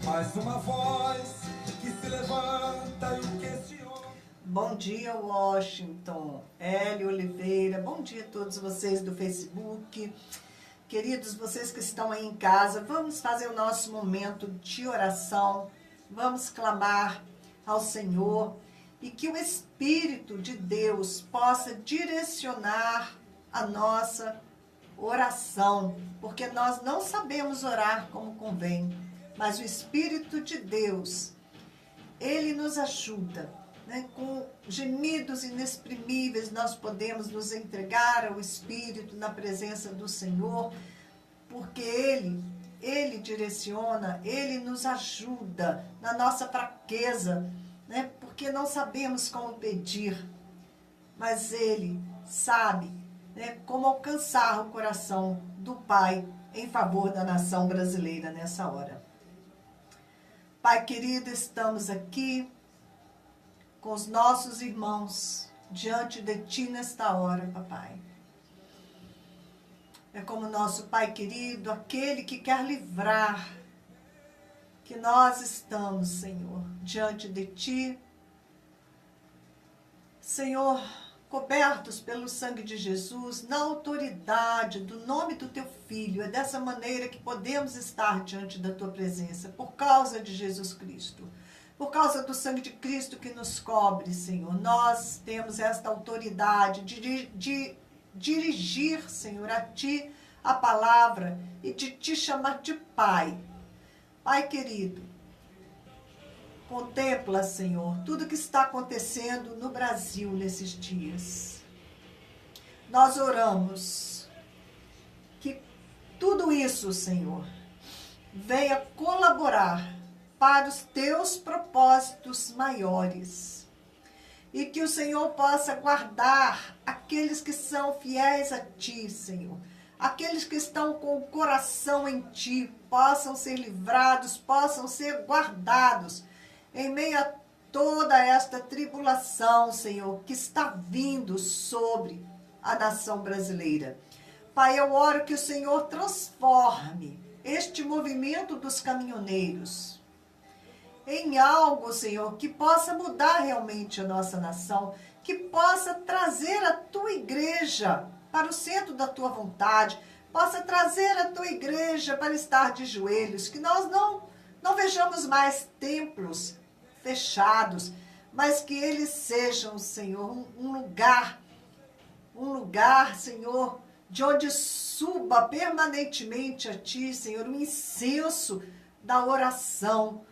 Mais uma voz que se levanta e o questiona. Bom dia, Washington, Hélio Oliveira, bom dia a todos vocês do Facebook. Queridos, vocês que estão aí em casa, vamos fazer o nosso momento de oração, vamos clamar ao Senhor e que o Espírito de Deus possa direcionar a nossa oração, porque nós não sabemos orar como convém, mas o Espírito de Deus, Ele nos ajuda, né? Com gemidos inexprimíveis nós podemos nos entregar ao Espírito na presença do Senhor, porque Ele direciona, Ele nos ajuda na nossa fraqueza, né? Porque não sabemos como pedir, mas Ele sabe, né, como alcançar o coração do Pai em favor da nação brasileira nessa hora. Pai querido, estamos aqui com os nossos irmãos diante de Ti nesta hora, papai. É como nosso Pai querido, aquele que quer livrar, que nós estamos, Senhor, diante de Ti, Senhor, cobertos pelo sangue de Jesus, na autoridade do nome do Teu Filho. É dessa maneira que podemos estar diante da Tua presença, por causa de Jesus Cristo. Por causa do sangue de Cristo que nos cobre, Senhor. Nós temos esta autoridade de dirigir, Senhor, a Ti a palavra e de Te chamar de Pai. Pai querido, contempla, Senhor, tudo que está acontecendo no Brasil nesses dias. Nós oramos que tudo isso, Senhor, venha colaborar para os Teus propósitos maiores. E que o Senhor possa guardar aqueles que são fiéis a Ti, Senhor. Aqueles que estão com o coração em Ti, possam ser livrados, possam ser guardados em meio a toda esta tribulação, Senhor, que está vindo sobre a nação brasileira. Pai, eu oro que o Senhor transforme este movimento dos caminhoneiros em algo, Senhor, que possa mudar realmente a nossa nação, que possa trazer a Tua igreja para o centro da Tua vontade, possa trazer a Tua igreja para estar de joelhos, que nós não vejamos mais templos fechados, mas que eles sejam, Senhor, um lugar, Senhor, de onde suba permanentemente a Ti, Senhor, o incenso da oração,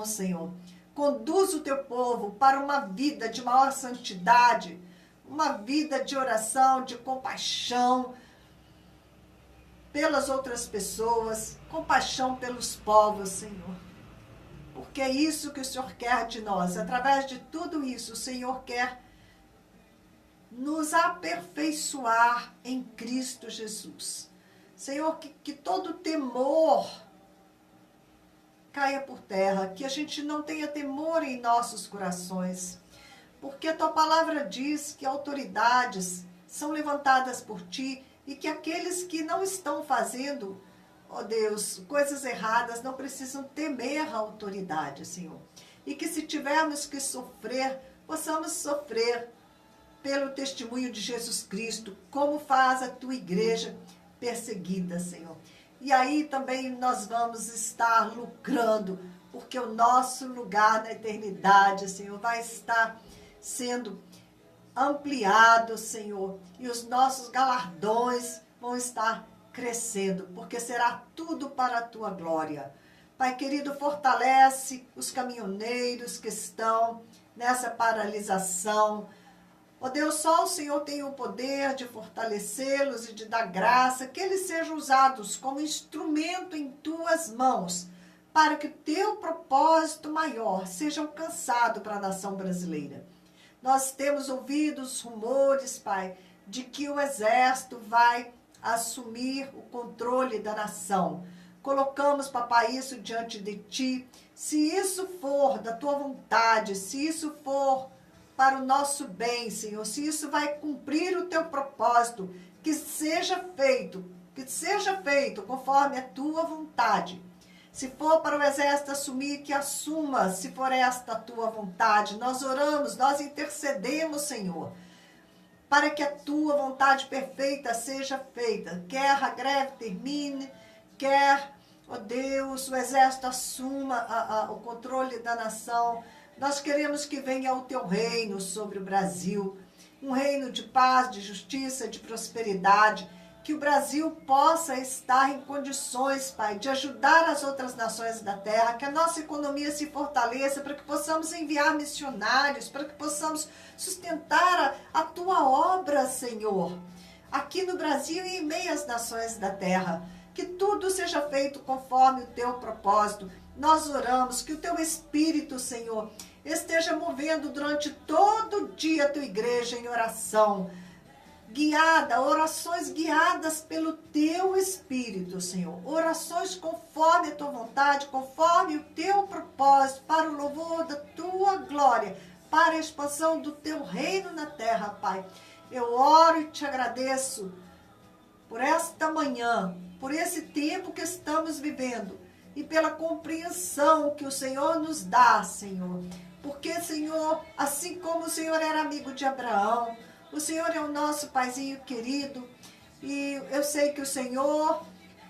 Senhor. Conduz o Teu povo para uma vida de maior santidade, uma vida de oração, de compaixão pelas outras pessoas, compaixão pelos povos, Senhor. Porque é isso que o Senhor quer de nós. Através de tudo isso, o Senhor quer nos aperfeiçoar em Cristo Jesus. Senhor, que todo temor caia por terra, que a gente não tenha temor em nossos corações, porque a tua palavra diz que autoridades são levantadas por ti e que aqueles que não estão fazendo, ó Deus, coisas erradas, não precisam temer a autoridade, Senhor. E que se tivermos que sofrer, possamos sofrer pelo testemunho de Jesus Cristo, como faz a tua igreja perseguida, Senhor. E aí também nós vamos estar lucrando, porque o nosso lugar na eternidade, Senhor, vai estar sendo ampliado, Senhor, e os nossos galardões vão estar crescendo, porque será tudo para a tua glória. Pai querido, fortalece os caminhoneiros que estão nessa paralisação. Ó Deus, só o Senhor tem o poder de fortalecê-los e de dar graça, que eles sejam usados como instrumento em tuas mãos, para que o teu propósito maior seja alcançado para a nação brasileira. Nós temos ouvido os rumores, Pai, de que o exército vai assumir o controle da nação. Colocamos, papai, isso diante de ti. Se isso for da tua vontade, se isso for para o nosso bem, Senhor, se isso vai cumprir o teu propósito, que seja feito conforme a tua vontade. Se for para o exército assumir, que assuma, se for esta a tua vontade. Nós oramos, nós intercedemos, Senhor, para que a tua vontade perfeita seja feita. Quer a greve termine, quer, ó Deus, o exército assuma o controle da nação. Nós queremos que venha o teu reino sobre o Brasil, um reino de paz, de justiça, de prosperidade, que o Brasil possa estar em condições, Pai, de ajudar as outras nações da terra, que a nossa economia se fortaleça, para que possamos enviar missionários, para que possamos sustentar a tua obra, Senhor, aqui no Brasil e em meio às nações da terra. Que tudo seja feito conforme o teu propósito. Nós oramos que o teu Espírito, Senhor, esteja movendo durante todo o dia a tua igreja em oração, guiada, orações guiadas pelo teu Espírito, Senhor. Orações conforme a tua vontade, conforme o teu propósito, para o louvor da tua glória, para a expansão do teu reino na terra, Pai. Eu oro e te agradeço por esta manhã, por esse tempo que estamos vivendo e pela compreensão que o Senhor nos dá, Senhor. Porque, Senhor, assim como o Senhor era amigo de Abraão, o Senhor é o nosso paizinho querido, e eu sei que o Senhor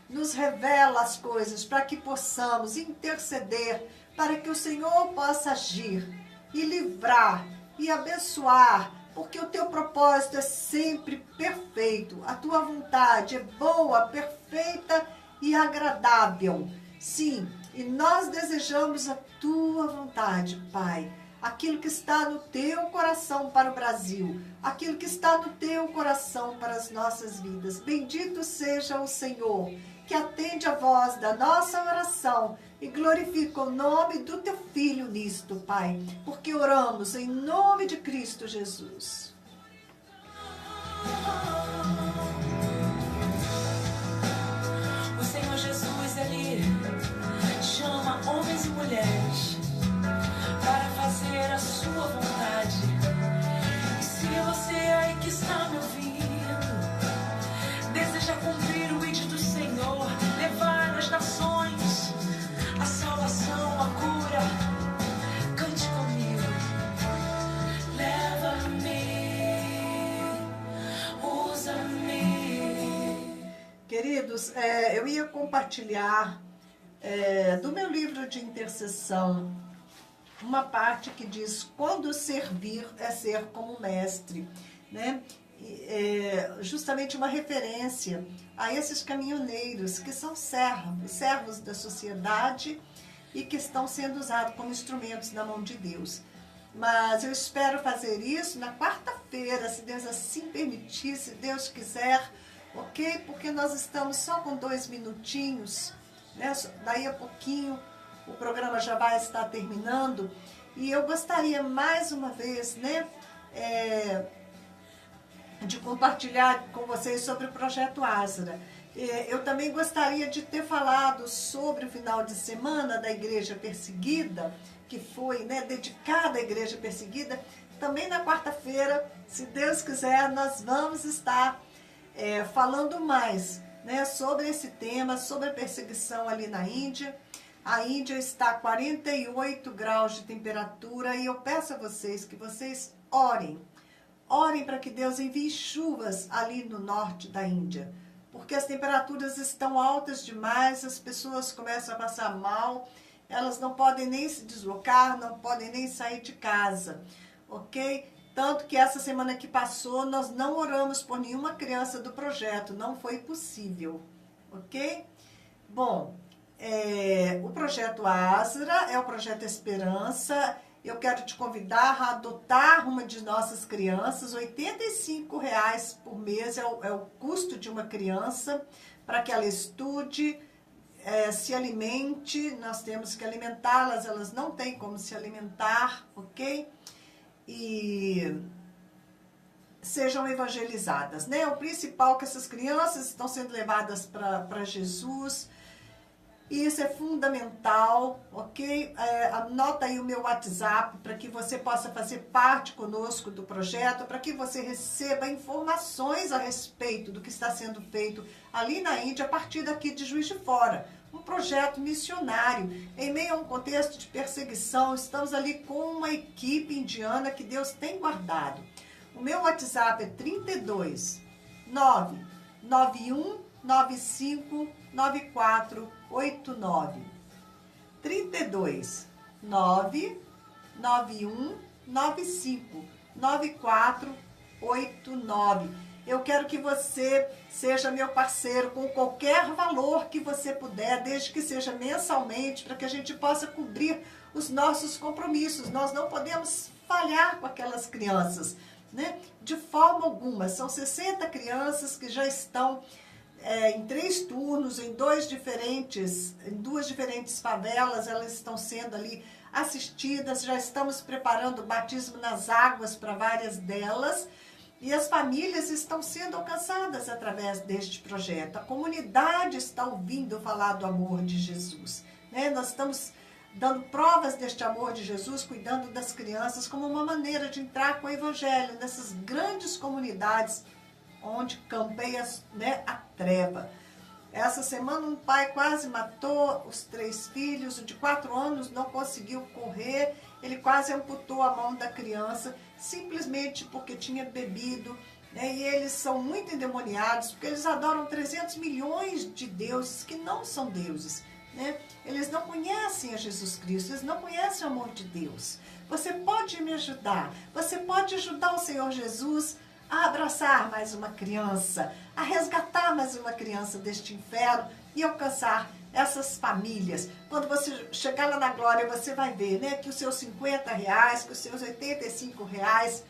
nos revela as coisas para que possamos interceder, para que o Senhor possa agir e livrar e abençoar, porque o teu propósito é sempre perfeito, a tua vontade é boa, perfeita e agradável. Sim, e nós desejamos a tua vontade, Pai. Aquilo que está no teu coração para o Brasil, aquilo que está no teu coração para as nossas vidas. Bendito seja o Senhor, que atende a voz da nossa oração e glorifica o nome do teu Filho nisto, Pai, porque oramos em nome de Cristo Jesus. O Senhor Jesus, Ele chama homens e mulheres para fazer a sua vontade. E se você aí que está me ouvindo deseja cumprir o ídolo do Senhor, levar nas nações a salvação, a cura, cante comigo. Leva-me, usa-me. Queridos, eu ia compartilhar do meu livro de intercessão uma parte que diz: quando servir é ser como mestre, né? Justamente uma referência a esses caminhoneiros que são servos da sociedade e que estão sendo usados como instrumentos na mão de Deus. Mas eu espero fazer isso na quarta-feira, se Deus assim permitir, se Deus quiser, ok? Porque nós estamos só com 2 minutinhos, né? Daí a pouquinho o programa já vai estar terminando, e eu gostaria mais uma vez, né, de compartilhar com vocês sobre o Projeto Ázara. Eu também gostaria de ter falado sobre o final de semana da Igreja Perseguida, que foi, né, dedicada à Igreja Perseguida, também na quarta-feira, se Deus quiser, nós vamos estar falando mais, né, sobre esse tema, sobre a perseguição ali na Índia. A Índia está a 48 graus de temperatura e eu peço a vocês que vocês orem. Orem para que Deus envie chuvas ali no norte da Índia, porque as temperaturas estão altas demais, as pessoas começam a passar mal, elas não podem nem se deslocar, não podem nem sair de casa, ok? Tanto que essa semana que passou, nós não oramos por nenhuma criança do projeto, não foi possível, ok? Bom, o projeto Asra é o projeto Esperança. Eu quero te convidar a adotar uma de nossas crianças. R$ 85,00 por mês é o custo de uma criança, para que ela estude, se alimente. Nós temos que alimentá-las, elas não têm como se alimentar, ok? E sejam evangelizadas, né? O principal é que essas crianças estão sendo levadas para Jesus. E isso é fundamental, ok? Anota aí o meu WhatsApp para que você possa fazer parte conosco do projeto, para que você receba informações a respeito do que está sendo feito ali na Índia, a partir daqui de Juiz de Fora. Um projeto missionário, em meio a um contexto de perseguição. Estamos ali com uma equipe indiana que Deus tem guardado. O meu WhatsApp é 32 991 95 9489. 32 991 95 9489. Eu quero que você seja meu parceiro com qualquer valor que você puder, desde que seja mensalmente, para que a gente possa cobrir os nossos compromissos. Nós não podemos falhar com aquelas crianças, né? De forma alguma. São 60 crianças que já estão em 3 turnos, em duas diferentes favelas. Elas estão sendo ali assistidas. Já estamos preparando o batismo nas águas para várias delas. E as famílias estão sendo alcançadas através deste projeto. A comunidade está ouvindo falar do amor de Jesus, né? Nós estamos dando provas deste amor de Jesus, cuidando das crianças, como uma maneira de entrar com o evangelho nessas grandes comunidades onde campeia, né, a treva. Essa semana um pai quase matou os 3 filhos, o de 4 anos não conseguiu correr, ele quase amputou a mão da criança, simplesmente porque tinha bebido, né? E eles são muito endemoniados, porque eles adoram 300 milhões de deuses que não são deuses, né? Eles não conhecem a Jesus Cristo, eles não conhecem o amor de Deus. Você pode me ajudar, você pode ajudar o Senhor Jesus a abraçar mais uma criança, a resgatar mais uma criança deste inferno e alcançar essas famílias. Quando você chegar lá na glória, você vai ver, né, que os seus R$50, que os seus R$85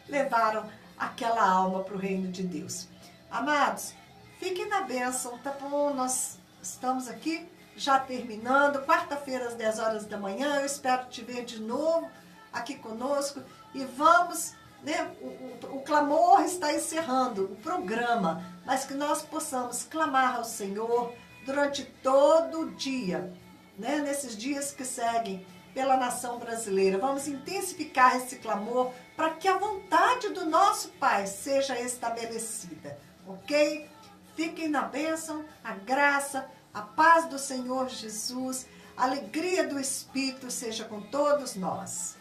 levaram aquela alma para o reino de Deus. Amados, fiquem na bênção, tá bom? Nós estamos aqui já terminando, quarta-feira às 10 horas da manhã, eu espero te ver de novo aqui conosco e vamos, né, o clamor está encerrando o programa, mas que nós possamos clamar ao Senhor durante todo o dia, né, nesses dias que seguem pela nação brasileira. Vamos intensificar esse clamor para que a vontade do nosso Pai seja estabelecida, ok? Fiquem na bênção, a graça, a paz do Senhor Jesus, a alegria do Espírito seja com todos nós.